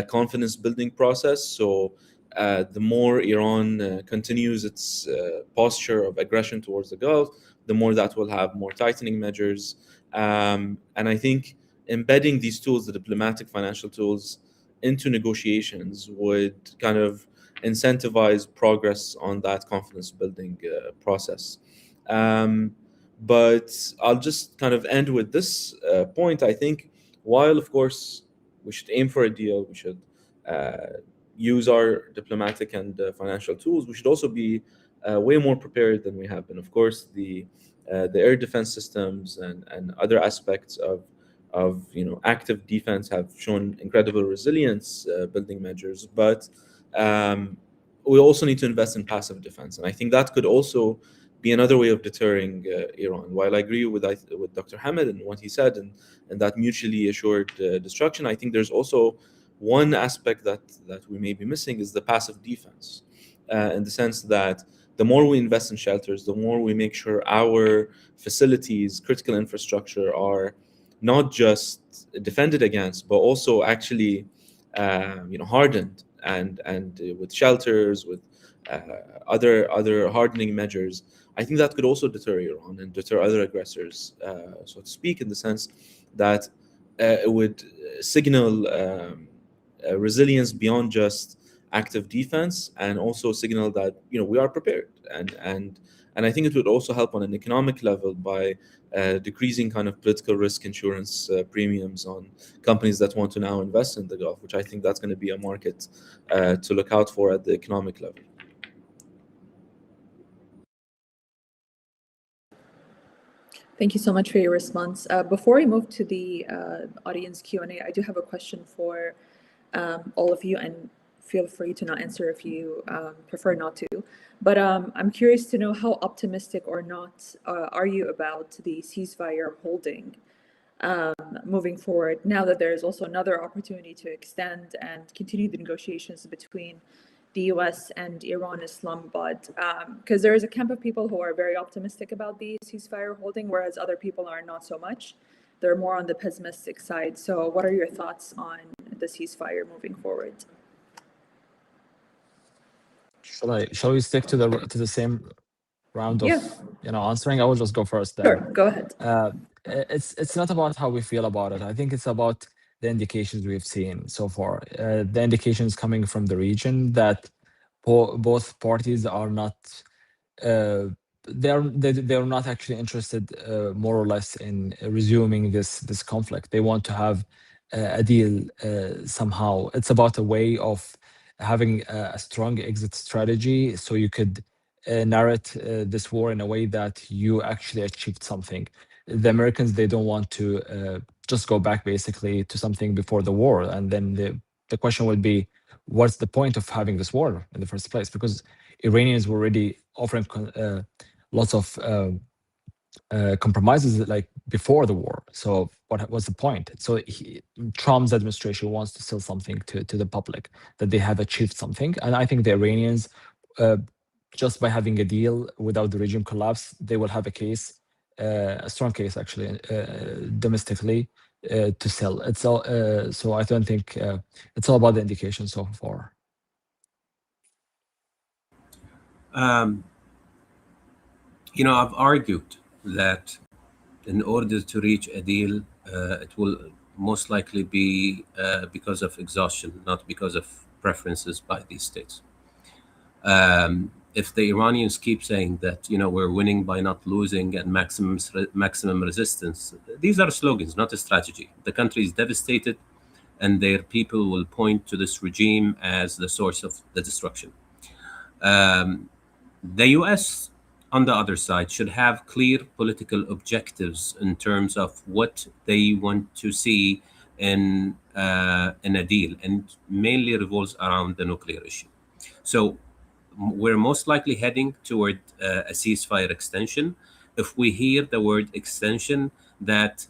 Speaker 4: confidence building process. So the more Iran continues its posture of aggression towards the Gulf, the more that will have more tightening measures. And I think embedding these tools, the diplomatic financial tools, into negotiations would kind of incentivize progress on that confidence building process. But I'll just kind of end with this point. I think while, of course, we should aim for a deal, we should use our diplomatic and financial tools, we should also be way more prepared than we have been. Of course, the air defense systems and other aspects of active defense have shown incredible resilience building measures, but we also need to invest in passive defense, and I think that could also be another way of deterring Iran. While I agree with Dr. Hamid and what he said, and that mutually assured destruction, I think there's also one aspect that we may be missing is the passive defense, in the sense that the more we invest in shelters, the more we make sure our facilities, critical infrastructure are not just defended against, but also actually hardened and with shelters, with other hardening measures. I think that could also deter Iran and deter other aggressors, so to speak, in the sense that it would signal resilience beyond just active defense, and also signal that we are prepared. And I think it would also help on an economic level by decreasing kind of political risk insurance premiums on companies that want to now invest in the Gulf, which I think that's going to be a market to look out for at the economic level.
Speaker 1: Thank you so much for your response. Before we move to the audience Q&A, I do have a question for all of you, and feel free to not answer if you prefer not to. But I'm curious to know how optimistic or not are you about the ceasefire holding moving forward, now that there is also another opportunity to extend and continue the negotiations between the US and Iran, Islamabad, because there is a camp of people who are very optimistic about the ceasefire holding, whereas other people are not so much. They're more on the pessimistic side. So what are your thoughts on the ceasefire moving forward?
Speaker 2: Shall we stick to the same round of answering? I will just go first then.
Speaker 1: Sure, go ahead.
Speaker 2: It's not about how we feel about it. I think it's about the indications we've seen so far. The indications coming from the region that both parties are not they're not actually interested more or less in resuming this conflict. They want to have a deal somehow. It's about a way of having a strong exit strategy, so you could narrate this war in a way that you actually achieved something. The Americans, they don't want to just go back basically to something before the war, and then the question would be, what's the point of having this war in the first place? Because Iranians were already offering lots of compromises like before the war. So what was the point? So Trump's administration wants to sell something to the public, that they have achieved something. And I think the Iranians, just by having a deal without the regime collapse, they will have a case, a strong case actually, domestically to sell. It's all, so I don't think it's all about the indication so far.
Speaker 3: I've argued that in order to reach a deal, it will most likely be because of exhaustion, not because of preferences by these states. If the Iranians keep saying that we're winning by not losing and maximum resistance, these are slogans, not a strategy. The country is devastated, and their people will point to this regime as the source of the destruction. The US, on the other side, should have clear political objectives in terms of what they want to see in a deal, and mainly revolves around the nuclear issue. So we're most likely heading toward a ceasefire extension. If we hear the word extension, that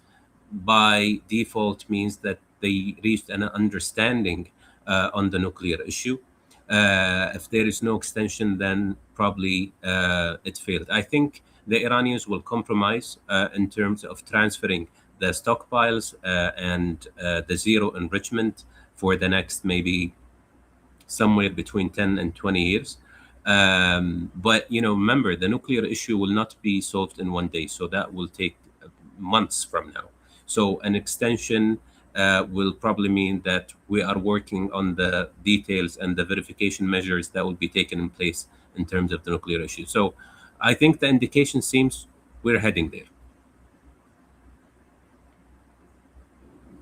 Speaker 3: by default means that they reached an understanding on the nuclear issue. If there is no extension, then probably it failed. I think the Iranians will compromise in terms of transferring the stockpiles and the zero enrichment for the next maybe somewhere between 10 and 20 years. But remember, the nuclear issue will not be solved in one day, so that will take months from now. So an extension will probably mean that we are working on the details and the verification measures that will be taken in place in terms of the nuclear issue. So I think the indication seems we're heading there.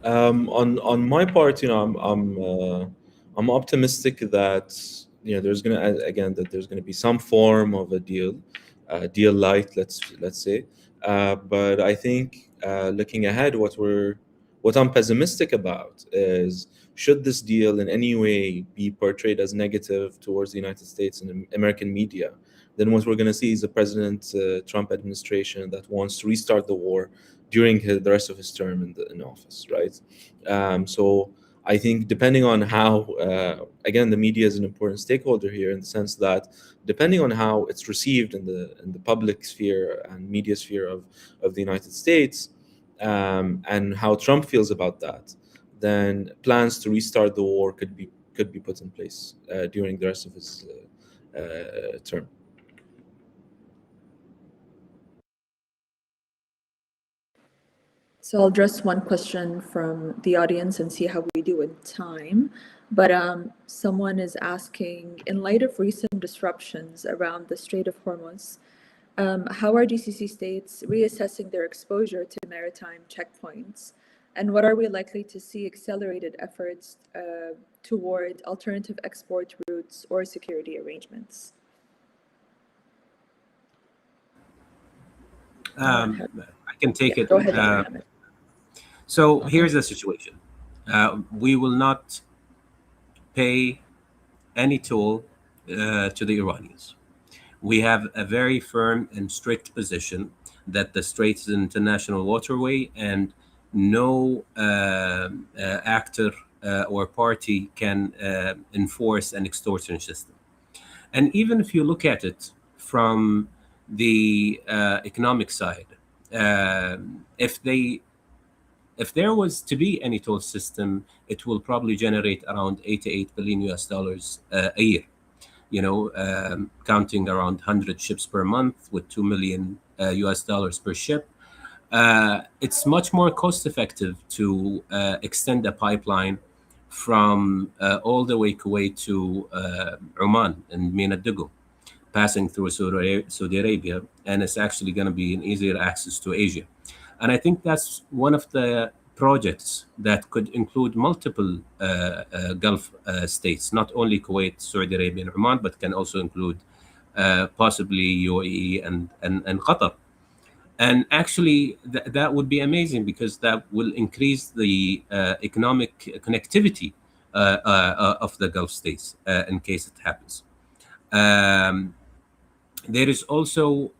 Speaker 4: On my part, I'm optimistic that there's gonna be some form of a deal light, let's say. But I think looking ahead, what I'm pessimistic about is, should this deal in any way be portrayed as negative towards the United States and American media, then what we're going to see is a President Trump administration that wants to restart the war during the rest of his term in office, right? So I think depending on how, again, the media is an important stakeholder here, in the sense that depending on how it's received in the public sphere and media sphere of the United States, and how Trump feels about that, then plans to restart the war could be put in place during the rest of his term.
Speaker 1: So I'll address one question from the audience and see how we do in time. But someone is asking, in light of recent disruptions around the Strait of Hormuz, how are GCC states reassessing their exposure to maritime checkpoints? And what are we likely to see accelerated efforts toward alternative export routes or security arrangements?
Speaker 3: I can take it.
Speaker 1: Go ahead, Dr. Hamid.
Speaker 3: So here's the situation. We will not pay any toll to the Iranians. We have a very firm and strict position that the Strait is an international waterway, and no actor or party can enforce an extortion system. And even if you look at it from the economic side, if there was to be any toll system, it will probably generate around $88 billion a year. Counting around 100 ships per month with $2 million per ship. It's much more cost effective to extend a pipeline from all the way Kuwait to Oman and Mina Dugu, passing through Saudi Arabia, and it's actually going to be an easier access to Asia. And I think that's one of the projects that could include multiple Gulf states, not only Kuwait, Saudi Arabia, and Oman, but can also include possibly UAE and Qatar. And actually, that would be amazing, because that will increase the economic connectivity of the Gulf states in case it happens. There is also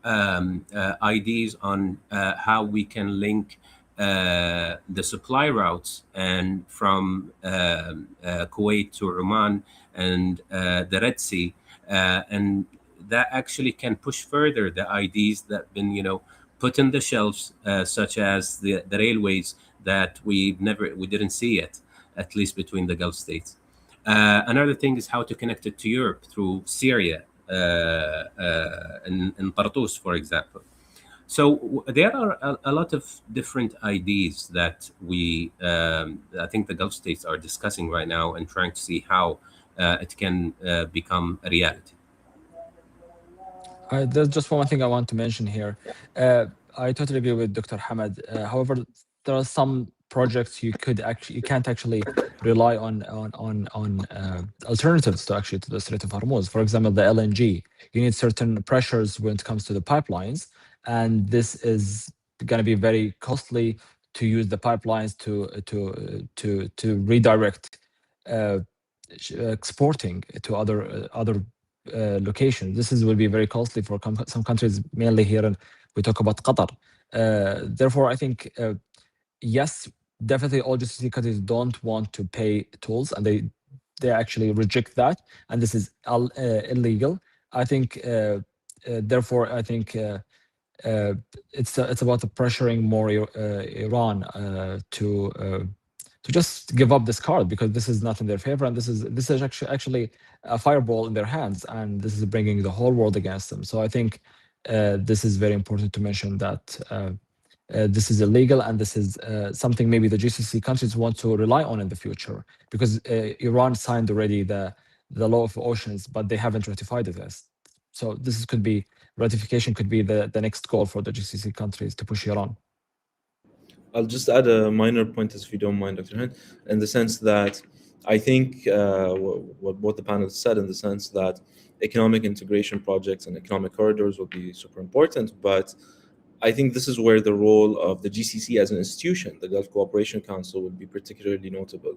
Speaker 3: ideas on how we can link the supply routes and from Kuwait to Oman and the Red Sea, and that actually can push further the ideas that have been put in the shelves, such as the railways that we didn't see yet, at least between the Gulf states. Another thing is how to connect it to Europe through Syria, in Tartus, for example. So there are a lot of different ideas that I think the Gulf states are discussing right now and trying to see how it can become a reality.
Speaker 2: There's just one thing I want to mention here. I totally agree with Dr. Hamad. However, there are some projects you can't actually rely on alternatives to the Strait of Hormuz. For example, the LNG. You need certain pressures when it comes to the pipelines, and this is going to be very costly to use the pipelines to redirect exporting to other locations. This will be very costly for some countries, mainly here, and we talk about Qatar. Therefore, I think yes, definitely all GCC countries don't want to pay tolls, and they actually reject that, and this is illegal. I think therefore I think it's about pressuring more Iran to just give up this card, because this is not in their favor, and this is actually a fireball in their hands, and this is bringing the whole world against them. So I think this is very important to mention, that this is illegal, and this is something maybe the GCC countries want to rely on in the future, because Iran signed already the law of oceans, but they haven't ratified it as. So this could be ratification, could be the next goal for the GCC countries to push Iran.
Speaker 4: I'll just add a minor point, if you don't mind, Dr. Hind, in the sense that I think what the panel said, in the sense that economic integration projects and economic corridors will be super important, but I think this is where the role of the GCC as an institution, the Gulf Cooperation Council, will be particularly notable.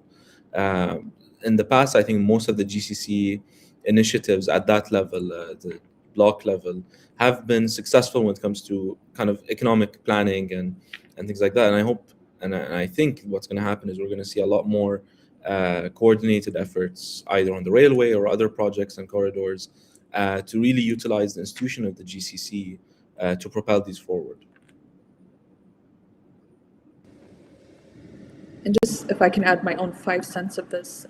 Speaker 4: In the past, I think most of the GCC initiatives at that level, the block level, have been successful when it comes to kind of economic planning and things like that. And I hope, and I think what's going to happen is we're going to see a lot more coordinated efforts, either on the railway or other projects and corridors, to really utilize the institution of the GCC to propel these forward.
Speaker 1: And just if I can add my own 5 cents of this,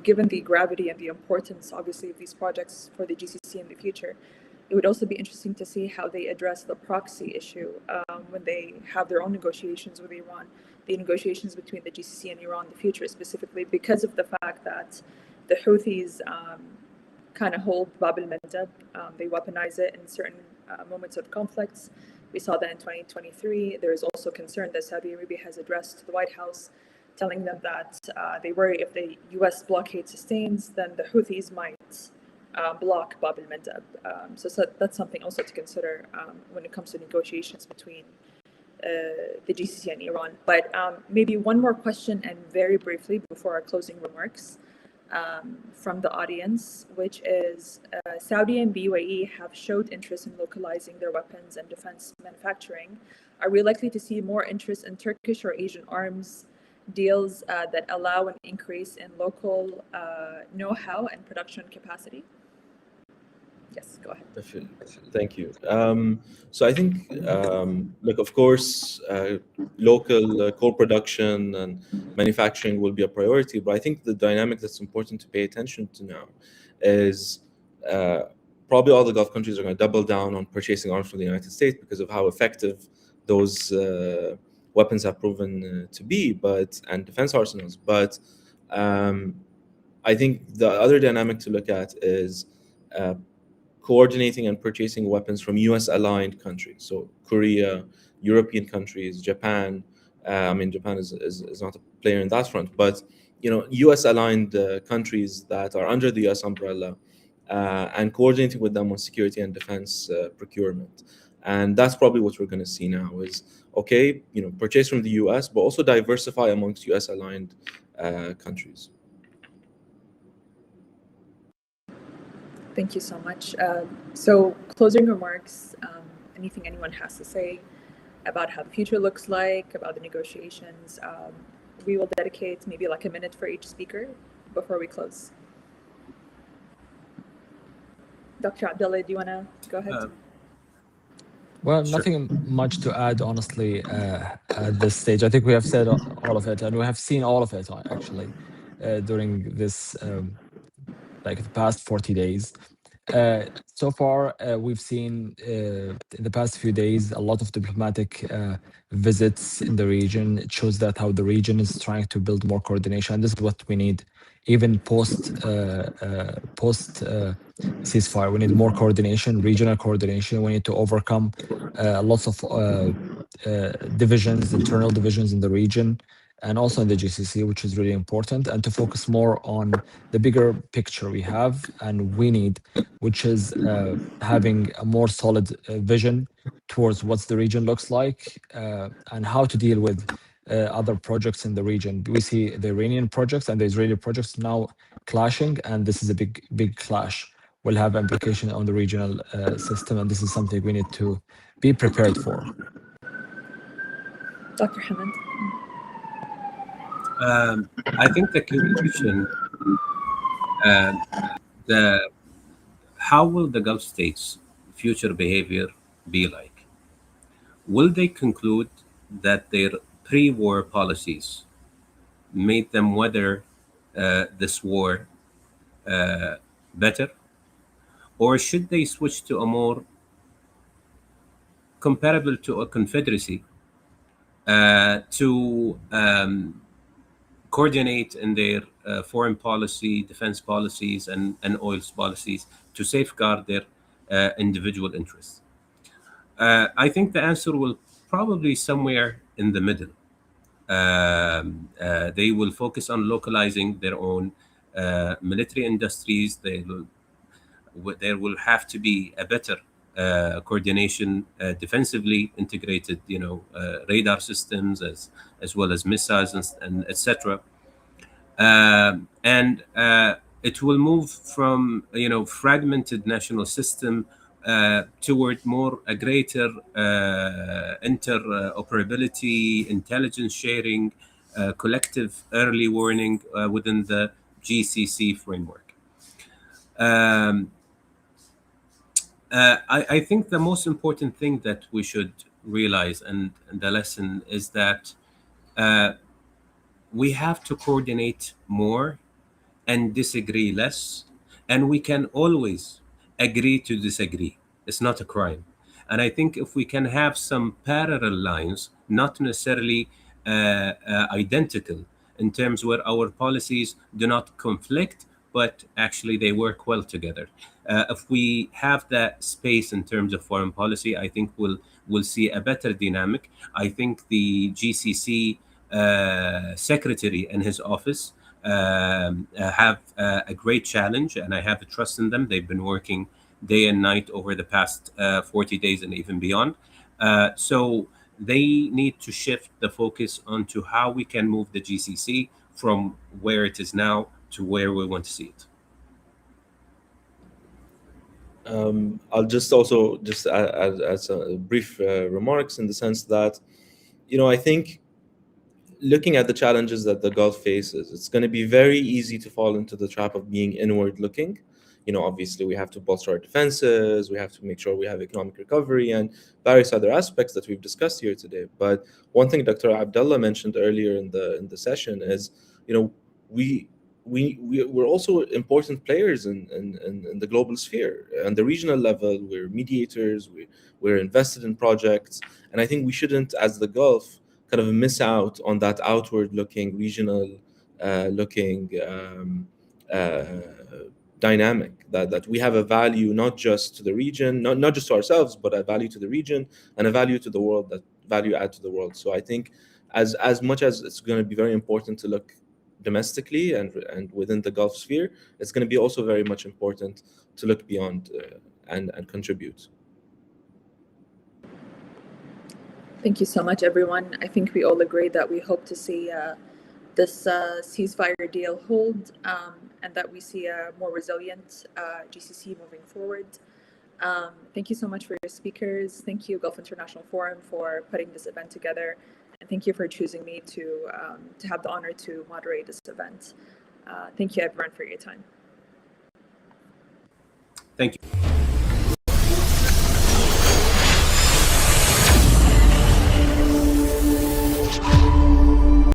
Speaker 1: given the gravity and the importance, obviously, of these projects for the GCC in the future, it would also be interesting to see how they address the proxy issue when they have their own negotiations with Iran, the negotiations between the GCC and Iran in the future, specifically because of the fact that the Houthis kind of hold Bab al-Mandab. They weaponize it in certain moments of conflicts. We saw that in 2023. There is also concern that Saudi Arabia has addressed to the White House, telling them that they worry if the U.S. blockade sustains, then the Houthis might block Bab al-Mandab. So that's something also to consider when it comes to negotiations between the GCC and Iran. But maybe one more question, and very briefly before our closing remarks from the audience, which is Saudi and the UAE have showed interest in localizing their weapons and defense manufacturing. Are we likely to see more interest in Turkish or Asian arms deals that allow an increase in local know-how and production capacity? Yes, go ahead.
Speaker 4: Thank you. So I think, look, of course, local co-production and manufacturing will be a priority, but I think the dynamic that's important to pay attention to now is probably all the Gulf countries are going to double down on purchasing arms from the United States because of how effective those weapons have proven to be, and defense arsenals. But I think the other dynamic to look at is coordinating and purchasing weapons from U.S.-aligned countries, so Korea, European countries, Japan. I mean, Japan is not a player in that front, but U.S.-aligned countries that are under the U.S. umbrella, and coordinating with them on security and defense procurement. And that's probably what we're going to see now is, okay, purchase from the U.S., but also diversify amongst U.S.-aligned countries.
Speaker 1: Thank you so much. So closing remarks, anything anyone has to say about how the future looks like, about the negotiations. We will dedicate maybe like a minute for each speaker before we close. Dr. Abdullah, do you want to go ahead?
Speaker 2: Well,
Speaker 3: Sure.
Speaker 2: nothing much to add, honestly, at this stage. I think we have said all of it, and we have seen all of it, actually, during this, like the past 40 days. So far, we've seen in the past few days a lot of diplomatic visits in the region. It shows that how the region is trying to build more coordination. This is what we need, even post ceasefire. We need more coordination, regional coordination. We need to overcome lots of divisions, internal divisions in the region, and also in the GCC, which is really important, and to focus more on the bigger picture we have and we need, which is having a more solid vision towards what the region looks like and how to deal with other projects in the region. We see the Iranian projects and the Israeli projects now clashing, and this is a big clash. Will have implication on the regional system, and this is something we need to be prepared for.
Speaker 1: Dr. Hamid.
Speaker 3: I think the conclusion, how will the Gulf states' future behavior be like? Will they conclude that their pre-war policies made them weather this war better? Or should they switch to a more comparable to a confederacy to coordinate in their foreign policy, defense policies, and oil policies to safeguard their individual interests? I think the answer will probably somewhere in the middle. They will focus on localizing their own military industries. There will have to be a better coordination, defensively integrated, radar systems as well as missiles and etc. And it will move from fragmented national system toward more a greater interoperability, intelligence sharing, collective early warning within the GCC framework. I think the most important thing that we should realize, and the lesson, is that we have to coordinate more and disagree less, and we can always agree to disagree. It's not a crime. And I think if we can have some parallel lines, not necessarily identical, in terms where our policies do not conflict, but actually they work well together. If we have that space in terms of foreign policy, I think we'll see a better dynamic. I think the GCC secretary and his office have a great challenge, and I have a trust in them. They've been working day and night over the past 40 days and even beyond. So they need to shift the focus onto how we can move the GCC from where it is now to where we want to see it.
Speaker 4: I'll just also add as a brief remarks, in the sense that, I think looking at the challenges that the Gulf faces, it's going to be very easy to fall into the trap of being inward looking. Obviously we have to bolster our defenses, we have to make sure we have economic recovery and various other aspects that we've discussed here today. But one thing Dr. Abdullah mentioned earlier in the session is, we're also important players in the global sphere. On the regional level, we're mediators, we're invested in projects, and I think we shouldn't, as the Gulf, kind of miss out on that outward-looking, regional-looking dynamic. That we have a value not just to the region, not just to ourselves, but a value to the region and a value to the world, that value add to the world. So I think as much as it's going to be very important to look domestically and within the Gulf sphere, it's going to be also very much important to look beyond and contribute.
Speaker 1: Thank you so much, everyone. I think we all agree that we hope to see this ceasefire deal hold, and that we see a more resilient GCC moving forward. Thank you so much for your speakers. Thank you, Gulf International Forum, for putting this event together. And thank you for choosing me to have the honor to moderate this event. Thank you, everyone, for your time.
Speaker 3: Thank you.